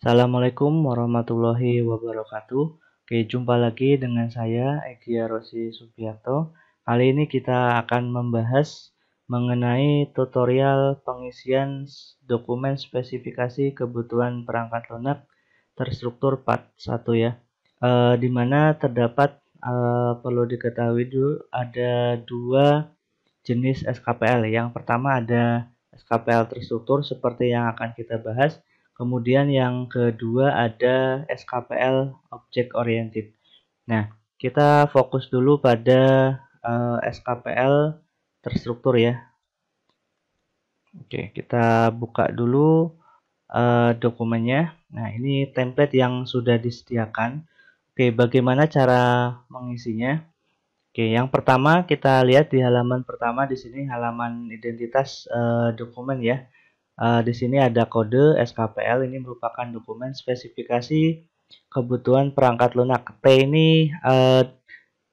Assalamualaikum warahmatullahi wabarakatuh. Oke, jumpa lagi dengan saya Egya Rosi Subiakto. Kali ini kita akan membahas mengenai tutorial pengisian dokumen spesifikasi kebutuhan perangkat lunak terstruktur part 1 ya. Di mana terdapat perlu diketahui dulu ada dua jenis SKPL. Yang pertama ada SKPL terstruktur seperti yang akan kita bahas. Kemudian yang kedua ada SKPL Object Oriented. Nah, kita fokus dulu pada SKPL terstruktur ya. Oke, kita buka dulu dokumennya. Nah, ini template yang sudah disediakan. Oke, bagaimana cara mengisinya? Oke, yang pertama kita lihat di halaman pertama di sini halaman identitas dokumen ya. Di sini ada kode SKPL, ini merupakan dokumen spesifikasi kebutuhan perangkat lunak. T ini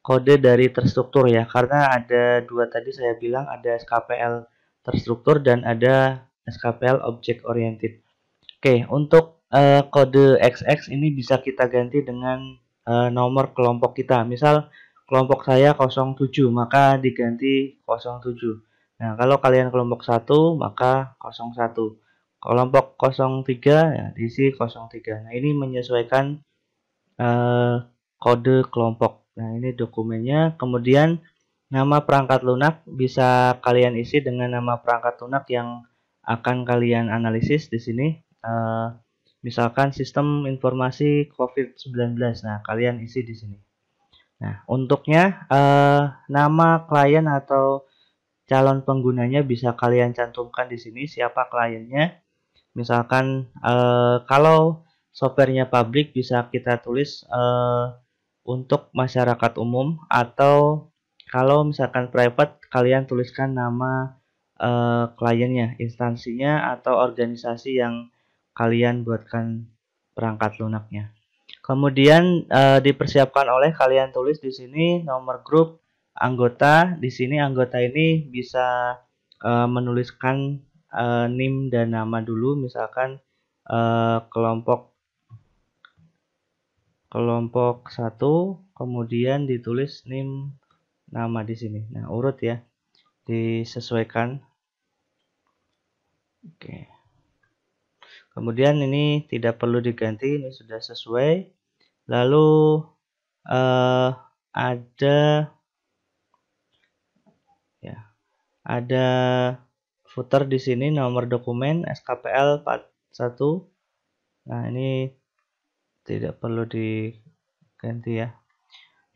kode dari terstruktur ya, karena ada dua tadi saya bilang ada SKPL terstruktur dan ada SKPL Object Oriented. Oke, untuk kode XX ini bisa kita ganti dengan nomor kelompok kita. Misal kelompok saya 07, maka diganti 07. Nah, kalau kalian kelompok 1, maka 01. Kelompok 03 ya diisi 03. Nah, ini menyesuaikan kode kelompok. Nah, ini dokumennya. Kemudian nama perangkat lunak bisa kalian isi dengan nama perangkat lunak yang akan kalian analisis di sini. Misalkan sistem informasi COVID-19. Nah, kalian isi di sini. Nah, untuknya nama klien atau calon penggunanya bisa kalian cantumkan di sini siapa kliennya. Misalkan kalau softwarenya public bisa kita tulis untuk masyarakat umum, atau kalau misalkan private kalian tuliskan nama kliennya, instansinya atau organisasi yang kalian buatkan perangkat lunaknya. Kemudian dipersiapkan oleh kalian tulis di sini nomor grup anggota. Di sini anggota ini bisa menuliskan NIM dan nama dulu, misalkan kelompok 1, kemudian ditulis NIM nama di sini. Nah, urut ya, disesuaikan. Oke. Kemudian ini tidak perlu diganti, ini sudah sesuai. Lalu ada footer di sini nomor dokumen SKPL part 1. Nah, ini tidak perlu diganti ya.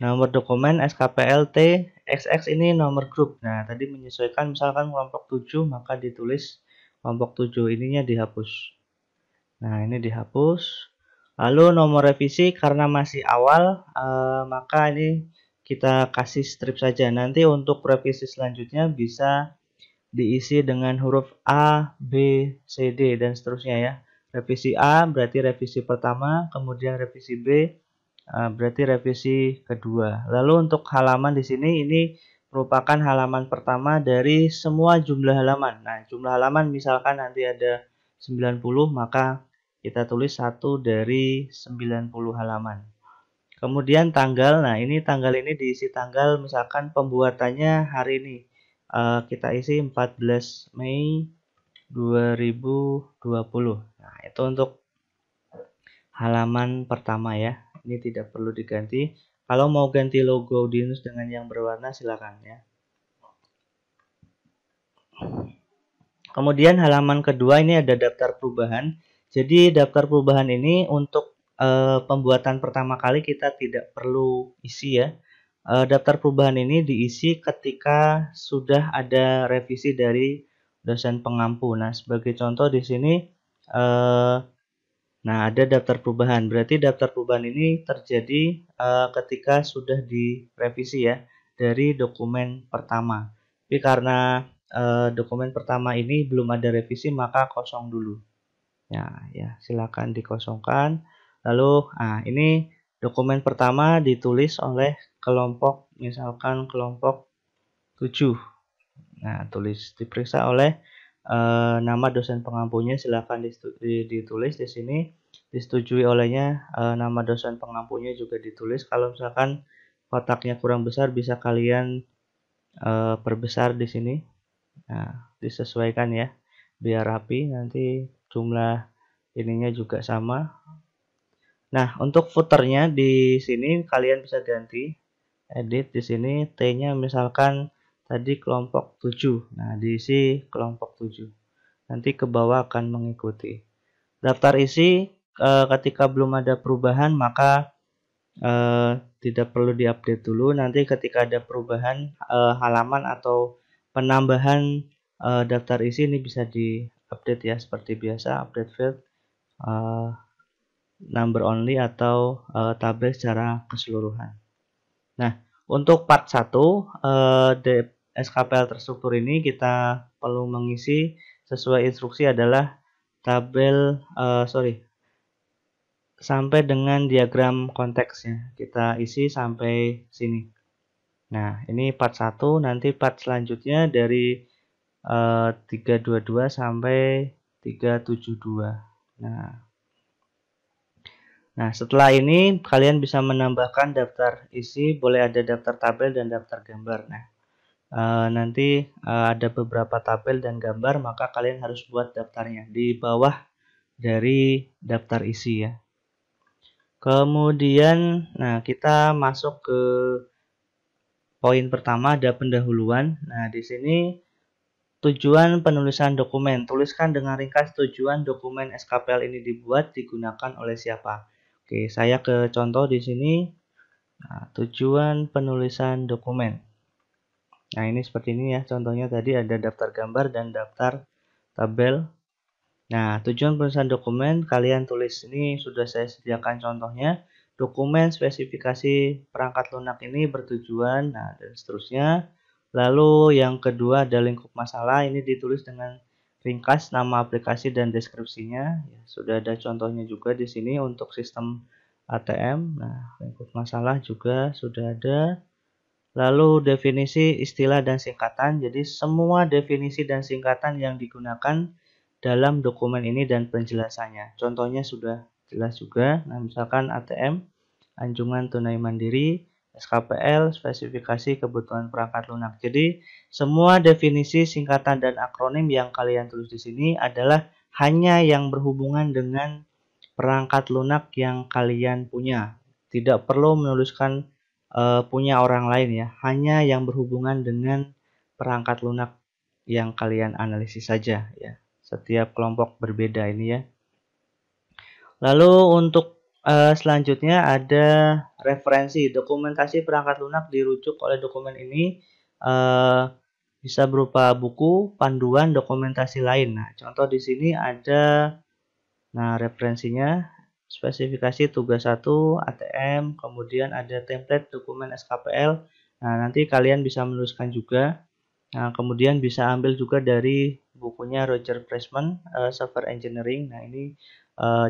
Nomor dokumen SKPL T XX ini nomor grup. Nah, tadi menyesuaikan misalkan kelompok 7 maka ditulis kelompok 7, ininya dihapus. Nah, ini dihapus. Lalu nomor revisi karena masih awal maka ini kita kasih strip saja. Nanti untuk revisi selanjutnya bisa diisi dengan huruf A, B, C, D dan seterusnya ya. Revisi A berarti revisi pertama, kemudian revisi B berarti revisi kedua. Lalu untuk halaman di sini ini merupakan halaman pertama dari semua jumlah halaman. Nah, jumlah halaman misalkan nanti ada 90, maka kita tulis 1 dari 90 halaman. Kemudian tanggal, nah ini tanggal ini diisi tanggal misalkan pembuatannya hari ini. Kita isi 14 Mei 2020. Nah, itu untuk halaman pertama ya. Ini tidak perlu diganti. Kalau mau ganti logo Audinus dengan yang berwarna silakan ya. Kemudian halaman kedua ini ada daftar perubahan. Jadi daftar perubahan ini untuk pembuatan pertama kali kita tidak perlu isi ya. Daftar perubahan ini diisi ketika sudah ada revisi dari dosen pengampu. Nah, sebagai contoh di sini nah, ada daftar perubahan. Berarti daftar perubahan ini terjadi ketika sudah direvisi ya dari dokumen pertama. Tapi karena dokumen pertama ini belum ada revisi maka kosong dulu. Ya, silakan dikosongkan. Lalu, ini dokumen pertama ditulis oleh kelompok, misalkan kelompok 7. Nah, diperiksa oleh nama dosen pengampunya, silakan ditulis di sini. disetujui olehnya, nama dosen pengampunya juga ditulis. Kalau misalkan kotaknya kurang besar bisa kalian perbesar di sini. Nah, disesuaikan ya, biar rapi. Nanti jumlah ininya juga sama. Nah, untuk footernya di sini kalian bisa ganti, edit di sini T-nya misalkan tadi kelompok 7. Nah, diisi kelompok 7. Nanti ke bawah akan mengikuti. Daftar isi ketika belum ada perubahan maka tidak perlu diupdate dulu. Nanti ketika ada perubahan halaman atau penambahan daftar isi ini bisa diupdate ya seperti biasa, update field, number only atau tabel secara keseluruhan. Nah, untuk part 1 SKPL terstruktur ini kita perlu mengisi sesuai instruksi adalah tabel sampai dengan diagram konteksnya. Kita isi sampai sini. Nah, ini part 1, nanti part selanjutnya dari 322 sampai 372. Nah, setelah ini kalian bisa menambahkan daftar isi, boleh ada daftar tabel dan daftar gambar. Nah, nanti ada beberapa tabel dan gambar, maka kalian harus buat daftarnya di bawah dari daftar isi ya. Kemudian, nah kita masuk ke poin pertama, ada pendahuluan. Nah, di sini tujuan penulisan dokumen. Tuliskan dengan ringkas tujuan dokumen SKPL ini dibuat, digunakan oleh siapa. Oke, saya ke contoh di sini. Nah, tujuan penulisan dokumen. Nah, ini seperti ini ya. Contohnya tadi ada daftar gambar dan daftar tabel. Nah, tujuan penulisan dokumen kalian tulis. Ini sudah saya sediakan contohnya. Dokumen spesifikasi perangkat lunak ini bertujuan, nah dan seterusnya. Lalu yang kedua ada lingkup masalah. Ini ditulis dengan ringkas nama aplikasi dan deskripsinya. Ya, sudah ada contohnya juga di sini untuk sistem ATM. Nah, lingkup masalah juga sudah ada. Lalu definisi, istilah, dan singkatan. Jadi semua definisi dan singkatan yang digunakan dalam dokumen ini dan penjelasannya. Contohnya sudah jelas juga. Nah, misalkan ATM, anjungan tunai mandiri, SKPL, spesifikasi kebutuhan perangkat lunak. Jadi semua definisi, singkatan, dan akronim yang kalian tulis di sini adalah hanya yang berhubungan dengan perangkat lunak yang kalian punya. Tidak perlu menuliskan punya orang lain ya, hanya yang berhubungan dengan perangkat lunak yang kalian analisis saja ya. Setiap kelompok berbeda ini ya. Lalu untuk selanjutnya ada referensi. Dokumentasi perangkat lunak dirujuk oleh dokumen ini bisa berupa buku, panduan, dokumentasi lain. Nah, contoh di sini ada referensinya spesifikasi tugas 1 ATM, kemudian ada template dokumen SKPL. Nah, nanti kalian bisa menuliskan juga. Nah, kemudian bisa ambil juga dari bukunya Roger Pressman, Software Engineering. Nah, ini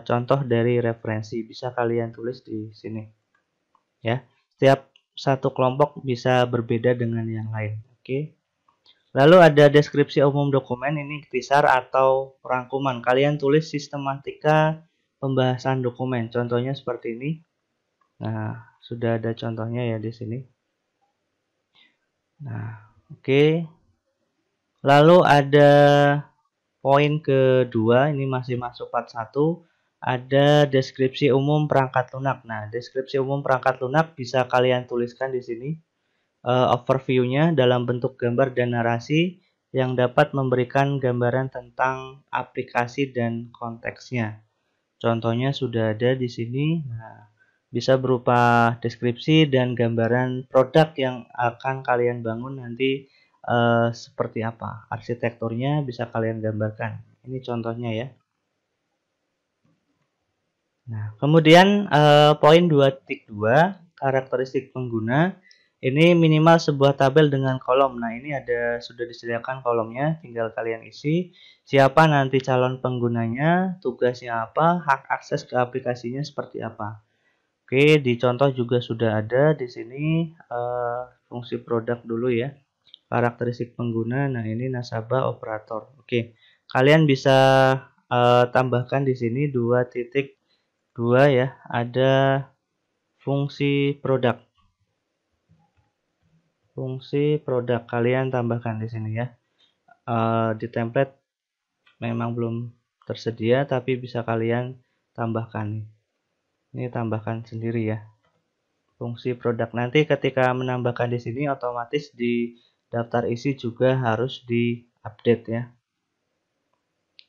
contoh dari referensi, bisa kalian tulis di sini. Ya, setiap satu kelompok bisa berbeda dengan yang lain. Oke. Lalu ada deskripsi umum dokumen, ini teaser atau rangkuman. Kalian tulis sistematika pembahasan dokumen. Contohnya seperti ini. Nah, sudah ada contohnya ya di sini. Nah, oke. Lalu ada poin kedua, ini masih masuk part 1. Ada deskripsi umum perangkat lunak. Nah, deskripsi umum perangkat lunak bisa kalian tuliskan di sini. Overview-nya dalam bentuk gambar dan narasi yang dapat memberikan gambaran tentang aplikasi dan konteksnya. Contohnya sudah ada di sini. Nah, bisa berupa deskripsi dan gambaran produk yang akan kalian bangun nanti seperti apa. Arsitekturnya bisa kalian gambarkan. Ini contohnya ya. Nah, kemudian poin 2.2, karakteristik pengguna. Ini minimal sebuah tabel dengan kolom. Nah, ini sudah disediakan kolomnya, tinggal kalian isi. Siapa nanti calon penggunanya, tugasnya apa, hak akses ke aplikasinya seperti apa. Oke, di contoh juga sudah ada di sini fungsi produk dulu ya. Karakteristik pengguna. Nah, ini nasabah operator. Oke, kalian bisa tambahkan di sini 2 dua ya, ada fungsi produk. Fungsi produk kalian tambahkan di sini ya. Di template memang belum tersedia, tapi bisa kalian tambahkan nih. Ini tambahkan sendiri ya. Fungsi produk nanti ketika menambahkan di sini otomatis di daftar isi juga harus diupdate ya.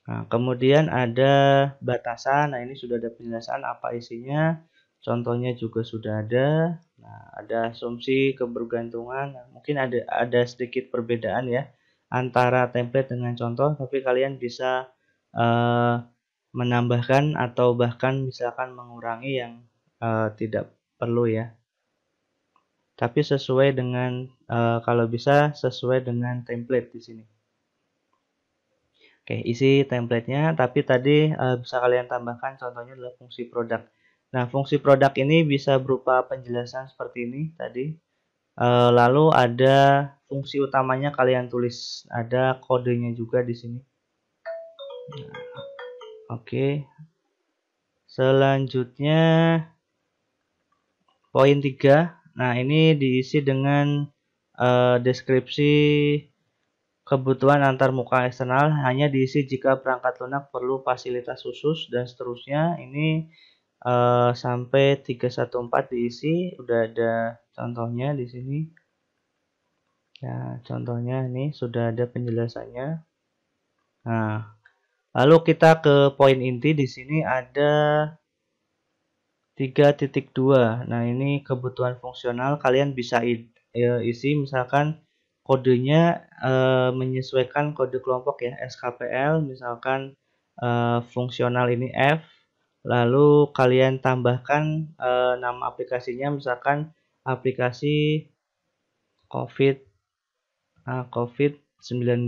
Nah, kemudian ada batasan. Nah, ini sudah ada penjelasan apa isinya. Contohnya juga sudah ada. Nah, ada asumsi kebergantungan. Nah, mungkin ada sedikit perbedaan ya antara template dengan contoh, tapi kalian bisa menambahkan atau bahkan misalkan mengurangi yang tidak perlu ya. Tapi sesuai dengan kalau bisa sesuai dengan template di sini. Oke, isi templatenya, tapi tadi bisa kalian tambahkan contohnya adalah fungsi produk. Nah, fungsi produk ini bisa berupa penjelasan seperti ini tadi. Lalu ada fungsi utamanya kalian tulis, ada kodenya juga di sini. Oke. Selanjutnya poin 3. Nah, ini diisi dengan deskripsi kebutuhan antarmuka eksternal hanya diisi jika perangkat lunak perlu fasilitas khusus dan seterusnya. Ini sampai 314 diisi, udah ada contohnya di sini. Ya, contohnya ini sudah ada penjelasannya. Nah, lalu kita ke poin inti di sini ada 3.2. Nah, ini kebutuhan fungsional kalian bisa isi misalkan kodenya menyesuaikan kode kelompok ya, SKPL misalkan fungsional ini F, lalu kalian tambahkan nama aplikasinya misalkan aplikasi COVID-19.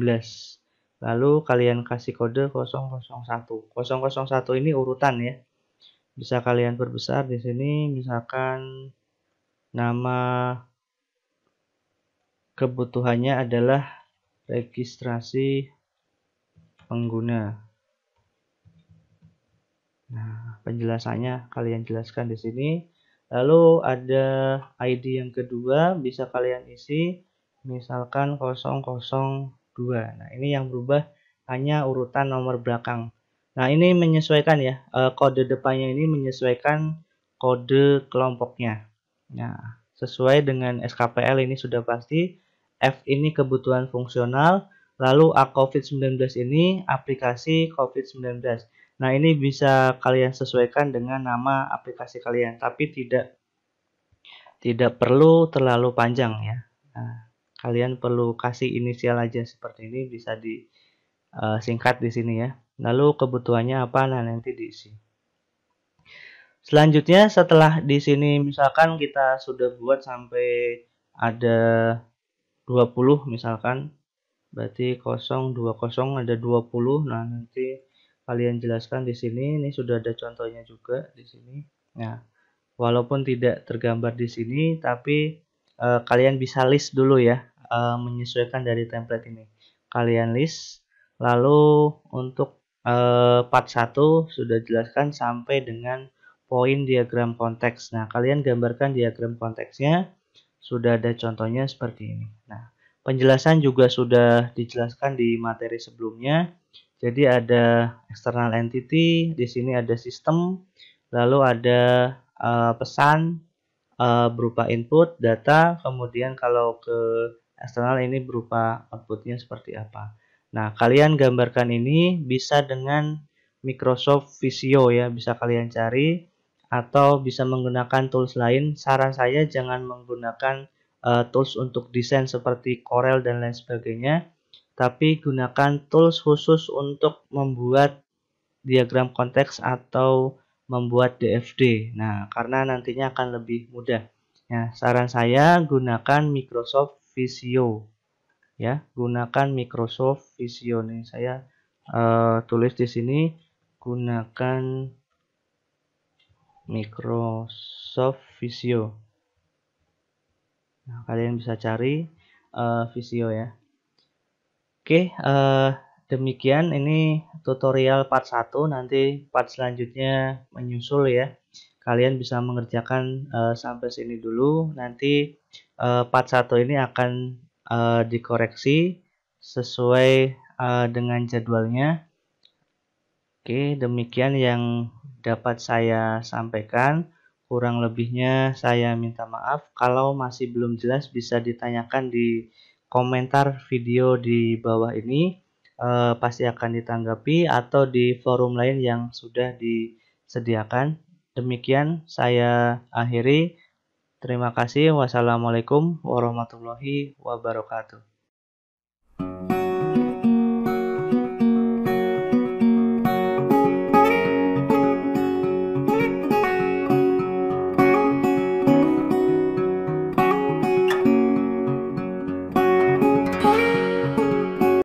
Lalu kalian kasih kode 001. 001 ini urutan ya. Bisa kalian perbesar di sini misalkan nama kebutuhannya adalah registrasi pengguna. Nah, penjelasannya kalian jelaskan di sini. Lalu ada ID yang kedua bisa kalian isi misalkan 002. Nah, ini yang berubah hanya urutan nomor belakang. Nah, ini menyesuaikan ya, kode depannya ini menyesuaikan kode kelompoknya. Nah, sesuai dengan SKPL ini sudah pasti. F ini kebutuhan fungsional, lalu A COVID-19 ini aplikasi COVID-19. Nah, ini bisa kalian sesuaikan dengan nama aplikasi kalian, tapi tidak perlu terlalu panjang ya. Nah, kalian perlu kasih inisial aja seperti ini, bisa disingkat di sini ya. Lalu kebutuhannya apa? Nah, nanti diisi. Selanjutnya setelah di sini misalkan kita sudah buat sampai ada 20 misalkan, berarti 020 ada 20. Nah, nanti kalian jelaskan di sini. Ini sudah ada contohnya juga di sini. Nah, walaupun tidak tergambar di sini, tapi kalian bisa list dulu ya, menyesuaikan dari template ini. Kalian list, lalu untuk part 1 sudah jelaskan sampai dengan poin diagram konteks. Nah, kalian gambarkan diagram konteksnya, sudah ada contohnya seperti ini. Nah, penjelasan juga sudah dijelaskan di materi sebelumnya. Jadi ada external entity, di sini ada sistem, lalu ada pesan berupa input, data, kemudian kalau ke eksternal ini berupa outputnya seperti apa. Nah, kalian gambarkan ini bisa dengan Microsoft Visio ya, bisa kalian cari atau bisa menggunakan tools lain. Saran saya jangan menggunakan tools untuk desain seperti Corel dan lain sebagainya, tapi gunakan tools khusus untuk membuat diagram konteks atau membuat DFD. Nah, karena nantinya akan lebih mudah. Ya, saran saya gunakan Microsoft Visio. Ya, gunakan Microsoft Visio nih. Saya tulis di sini gunakan Microsoft Visio. Nah, kalian bisa cari Visio ya. Oke, Demikian ini tutorial part 1, nanti part selanjutnya menyusul ya. Kalian bisa mengerjakan sampai sini dulu, nanti part 1 ini akan dikoreksi sesuai dengan jadwalnya. Oke, demikian yang dapat saya sampaikan. Kurang lebihnya saya minta maaf. Kalau masih belum jelas bisa ditanyakan di komentar video di bawah ini. Pasti akan ditanggapi atau di forum lain yang sudah disediakan. Demikian saya akhiri. Terima kasih. Wassalamualaikum warahmatullahi wabarakatuh.